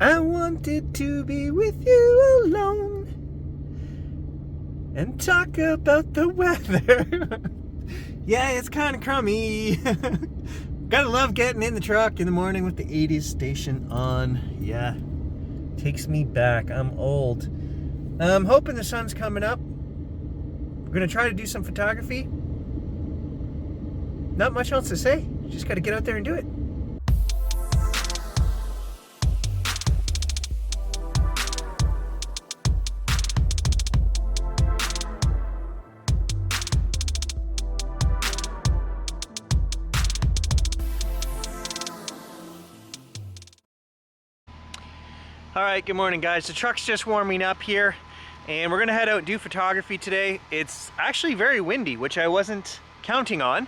I wanted to be with you alone and talk about the weather. Yeah, it's kind of crummy. Gotta love getting in the truck in the morning with the 80s station on. Yeah, takes me back. I'm old. I'm hoping the sun's coming up. We're gonna try to do some photography. Not much else to say. Just gotta get out there and do it. All right, good morning guys. The truck's just warming up here and we're gonna head out and do photography today. It's actually very windy, which I wasn't counting on.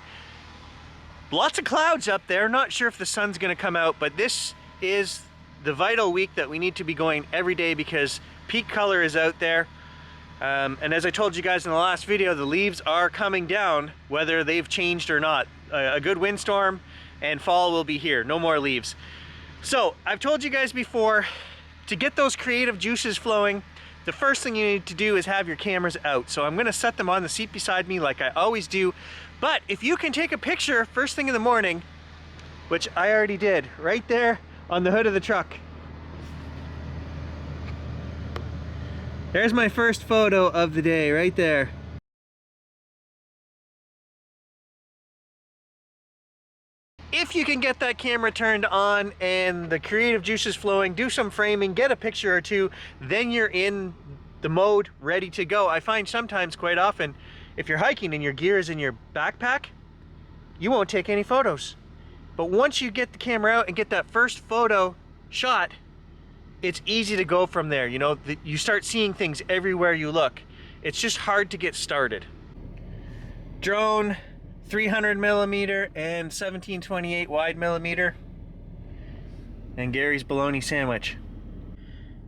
Lots of clouds up there. Not sure if the sun's gonna come out, but this is the vital week that we need to be going every day because peak color is out there. And as I told you guys in the last video, the leaves are coming down whether they've changed or not. A good windstorm and fall will be here, no more leaves. So I've told you guys before, to get those creative juices flowing, the first thing you need to do is have your cameras out. So I'm gonna set them on the seat beside me like I always do. But if you can take a picture first thing in the morning, which I already did, right there on the hood of the truck. There's my first photo of the day, right there. If you can get that camera turned on and the creative juices flowing, do some framing, get a picture or two, then you're in the mode ready to go. I find sometimes, quite often, if you're hiking and your gear is in your backpack, you won't take any photos. But once you get the camera out and get that first photo shot, it's easy to go from there. You know, you start seeing things everywhere you look. It's just hard to get started. Drone, 300 millimeter and 1728 wide millimeter, and Gary's bologna sandwich.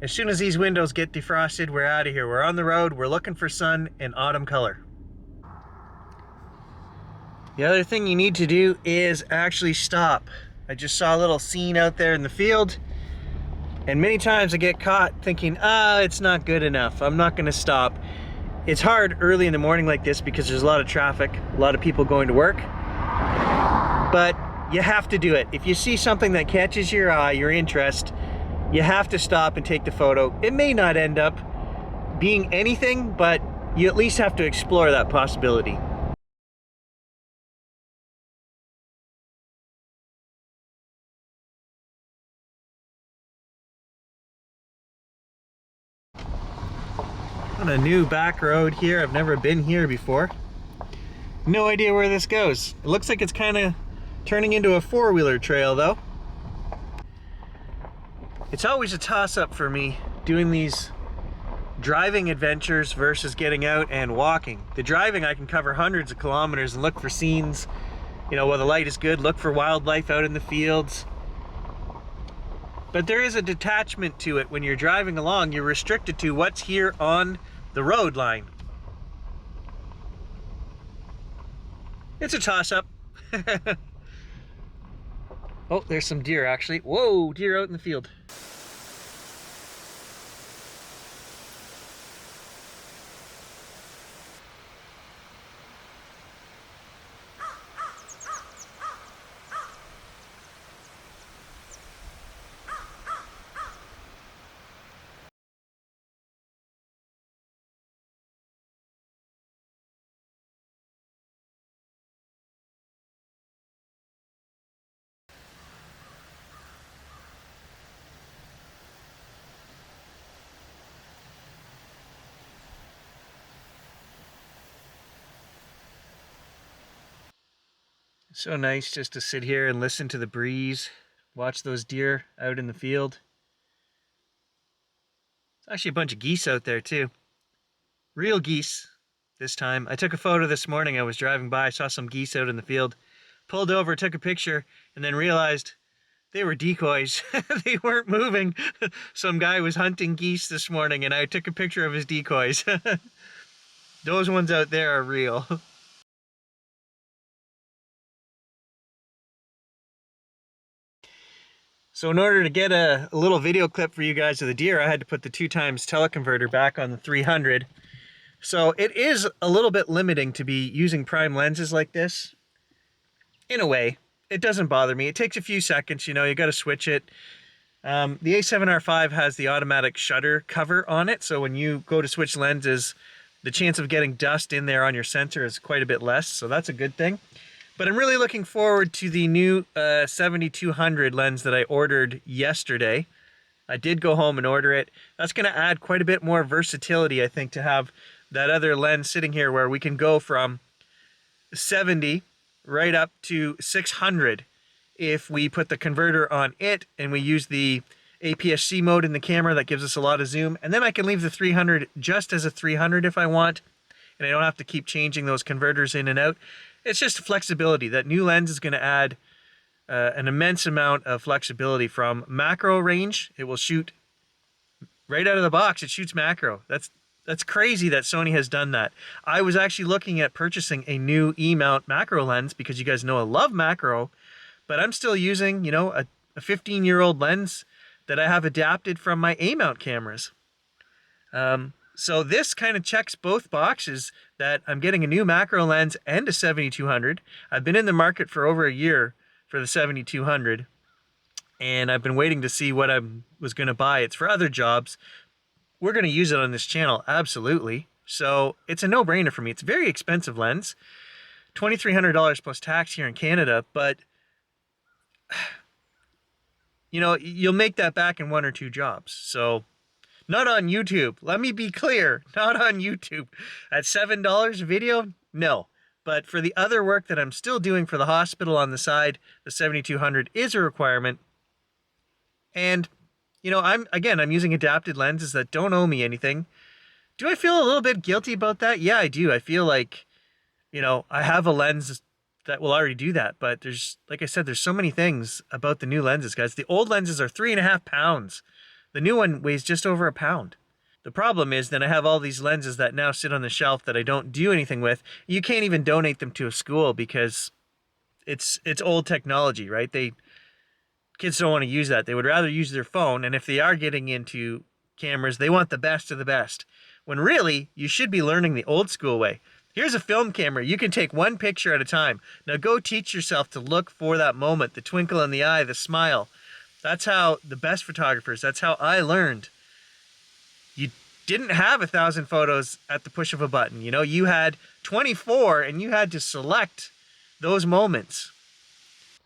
As soon as these windows get defrosted, we're out of here. We're on the road, we're looking for sun and autumn color. The other thing you need to do is actually stop. I just saw a little scene out there in the field, and many times I get caught thinking, it's not good enough, I'm not gonna stop. It's hard early in the morning like this because there's a lot of traffic, a lot of people going to work, but you have to do it. If you see something that catches your eye, your interest, you have to stop and take the photo. It may not end up being anything, but you at least have to explore that possibility. On a new back road here. I've never been here before. No idea where this goes. It looks like it's kind of turning into a four-wheeler trail though. It's always a toss-up for me doing these driving adventures versus getting out and walking. The driving, I can cover hundreds of kilometers and look for scenes, you know, while the light is good, look for wildlife out in the fields. But there is a detachment to it. When you're driving along, you're restricted to what's here on the road line. It's a toss-up. Oh, there's some deer actually. Whoa, deer out in the field. So nice just to sit here and listen to the breeze, watch those deer out in the field. There's actually a bunch of geese out there too. Real geese this time. I took a photo this morning. I was driving by, saw some geese out in the field, pulled over, took a picture, and then realized they were decoys. They weren't moving. Some guy was hunting geese this morning and I took a picture of his decoys. Those ones out there are real. So in order to get a little video clip for you guys of the deer, I had to put the 2x teleconverter back on the 300. So it is a little bit limiting to be using prime lenses like this. In a way, it doesn't bother me. It takes a few seconds, you know, you got to switch it. The A7R5 has the automatic shutter cover on it, so when you go to switch lenses, the chance of getting dust in there on your sensor is quite a bit less, so that's a good thing. But I'm really looking forward to the new 7200 lens that I ordered yesterday. I did go home and order it. That's going to add quite a bit more versatility, I think, to have that other lens sitting here where we can go from 70 right up to 600 if we put the converter on it and we use the APS-C mode in the camera. That gives us a lot of zoom. And then I can leave the 300 just as a 300 if I want, and I don't have to keep changing those converters in and out. It's just flexibility. That new lens is going to add an immense amount of flexibility from macro range. It will shoot right out of the box. It shoots macro. That's crazy that Sony has done that. I was actually looking at purchasing a new E-mount macro lens because you guys know I love macro, but I'm still using, you know, a 15-year-old lens that I have adapted from my A-mount cameras. So this kind of checks both boxes, that I'm getting a new macro lens and a 7200. I've been in the market for over a year for the 7200, and I've been waiting to see what I was going to buy. It's for other jobs. We're going to use it on this channel, absolutely. So it's a no-brainer for me. It's a very expensive lens, $2,300 plus tax here in Canada, but you know, you'll make that back in 1 or 2 jobs. So not on YouTube. Let me be clear, not on YouTube. At $7 a video, no. But for the other work that I'm still doing for the hospital on the side, the 7200 is a requirement. And, you know, I'm using adapted lenses that don't owe me anything. Do I feel a little bit guilty about that? Yeah, I do. I feel like, you know, I have a lens that will already do that. But there's, like I said, there's so many things about the new lenses, guys. The old lenses are 3.5 pounds. The new one weighs just over 1 pound. The problem is that I have all these lenses that now sit on the shelf that I don't do anything with. You can't even donate them to a school because it's old technology, right? Kids don't want to use that. They would rather use their phone, and if they are getting into cameras, they want the best of the best. When really, you should be learning the old school way. Here's a film camera. You can take one picture at a time. Now go teach yourself to look for that moment, the twinkle in the eye, the smile. That's how the best photographers, that's how I learned. You didn't have 1,000 photos at the push of a button. You know, you had 24 and you had to select those moments.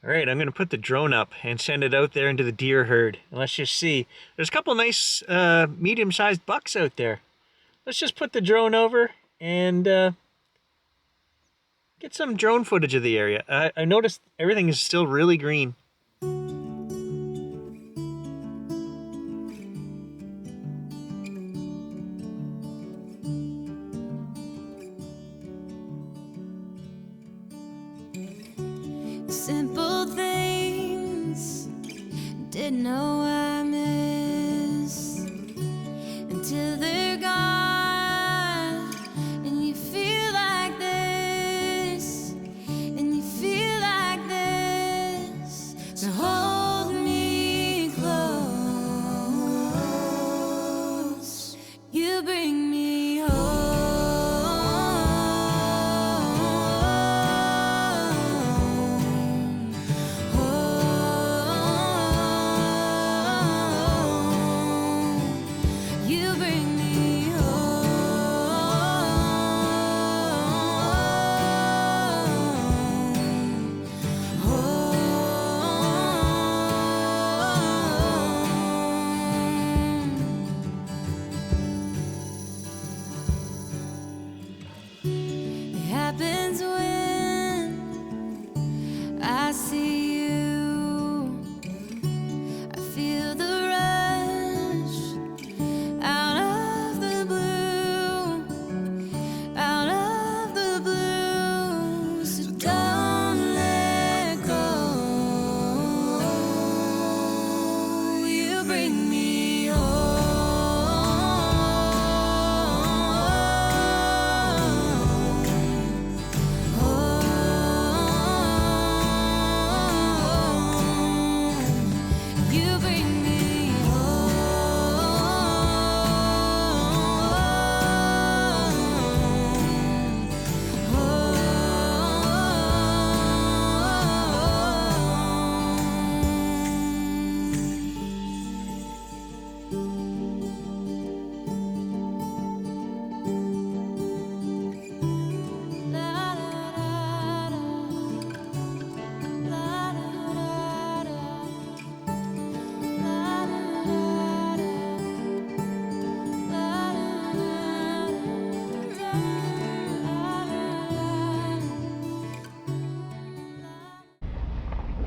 All right, I'm going to put the drone up and send it out there into the deer herd. And let's just see. There's a couple nice medium-sized bucks out there. Let's just put the drone over and get some drone footage of the area. I noticed everything is still really green. Simple things didn't know I miss until they're gone, and you feel like this, and you feel like this. So hold me close, you bring me home.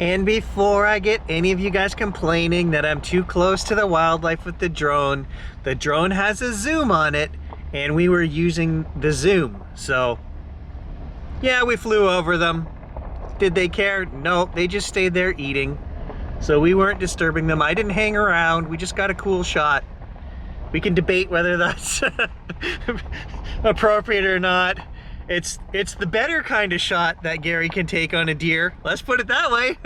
And before I get any of you guys complaining that I'm too close to the wildlife with the drone has a zoom on it, and we were using the zoom. So yeah, we flew over them. Did they care? No, they just stayed there eating. So we weren't disturbing them. I didn't hang around. We just got a cool shot. We can debate whether that's appropriate or not. It's the better kind of shot that Gary can take on a deer. Let's put it that way.